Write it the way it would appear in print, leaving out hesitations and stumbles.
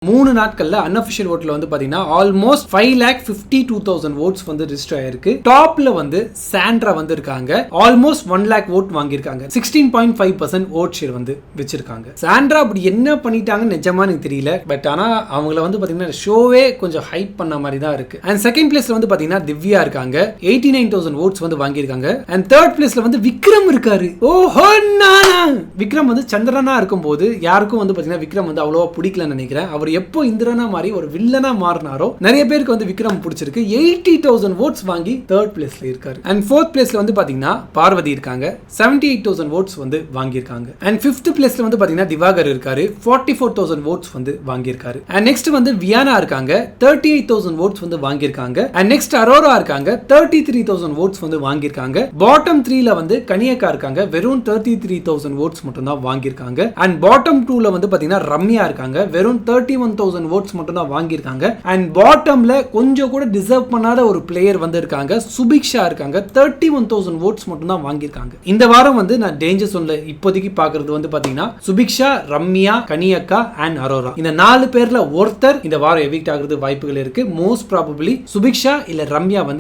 3 நாட்கள்ல அன்அஃபிஷியல் ஓட்ல வந்து பாத்தீங்கன்னா ஆல்மோஸ்ட் 5,52,000 votes வந்து ரெஜிஸ்டர் ஆயிருக்கு. டாப்ல வந்து சாண்ட்ரா வந்து இருக்காங்க. ஆல்மோஸ்ட் 1 lakh vote வாங்கியிருக்காங்க. 16.5% vote share வந்து வச்சிருக்காங்க. சாண்ட்ரா அப்படி என்ன பண்ணிட்டாங்க நிஜமா எனக்கு தெரியல. பட் ஆனா அவங்கள வந்து பாத்தீங்கன்னா ஷோவே கொஞ்சம் ஹைப் பண்ண மாதிரி தான் இருக்கு. அண்ட் செகண்ட் பிளேஸ்ல வந்து பாத்தீங்கன்னா திவ்யா இருக்காங்க. 89,000 votes வந்து வாங்கியிருக்காங்க. அண்ட் தேர்ட் பிளேஸ்ல வந்து விக்ரம் இருக்காரு. ஓஹோ நானா விக்ரம் வந்து சந்திரனா இருக்கும்போது யாருக்கும் வந்து பாத்தீங்கன்னா விக்ரம் வந்து அவ்வளவா பிடிக்கலன்னு நினைக்கிறேன். அவர் எப்போ இந்திரனா மாதிரி ஒரு வில்லனா மாறினாரோ நிறைய பேருக்கு வந்து விக்ரம் பிடிச்சிருக்கு. 80,000 votes வாங்கி தேர்ட் பிளேஸ்ல இருக்காரு. அண்ட் ஃபோர்த் பிளேஸ்ல வந்து பாத்தீங்கன்னா பார்வதி இருக்காங்க. 78,000 votes வந்து வாங்கியிருக்காங்க. அண்ட் ஃபிஃப்த் பிளேஸ்ல வந்து பாத்தீங்கன்னா திவாகர் இருக்காரு. 44,000 votes வந்து வாங்கியிருக்காரு. அண்ட் நெக்ஸ்ட் வந்து வியானா இருக்காங்க. 38,000 votes வந்து வாங்கியிருக்காங்க. அண்ட் நெக்ஸ்ட் அரோரா இருக்காங்க. 33,000 votes வந்து வாங்கியிருக்காங்க. பாட்டம் 3ல வந்து கனியக்கா இருக்காங்க. வெறும் 33,000 votes மட்டும் தான் வாங்கியிருக்காங்க. அண்ட் பாட்டம் 2ல வந்து பாத்தீங்கன்னா ரம்யா இருக்காங்க. வெறும் 31,000 votes மட்டும் தான் வாங்கியிருக்காங்க. அண்ட் பாட்டம்ல கொஞ்சம் கூட டிசர்வ் பண்ணாத ஒரு பிளேயர் வந்து இருக்காங்க. சுபிக்ஷா இருக்காங்க. 31,000 votes மட்டும் தான் வாங்கியிருக்காங்க. இந்த வாரம் வந்து நான் டேஞ்சர் ஜோன்ல இப்போதைக்கு பாக்குறது வந்து பாத்தீங்கன்னா சுபிக்ஷா, ரம்யா, கனியக்கா அண்ட் அரோரா இந்த 4 பேர்ல ஒருத்தர் இந்த வாரம் எவிக்ட் ஆகிறது வாய்ப்புகள் இருக்கு. மோஸ்ட் ப்ராபபிலி சுபிக்ஷா இல்ல ரம்யா வந்து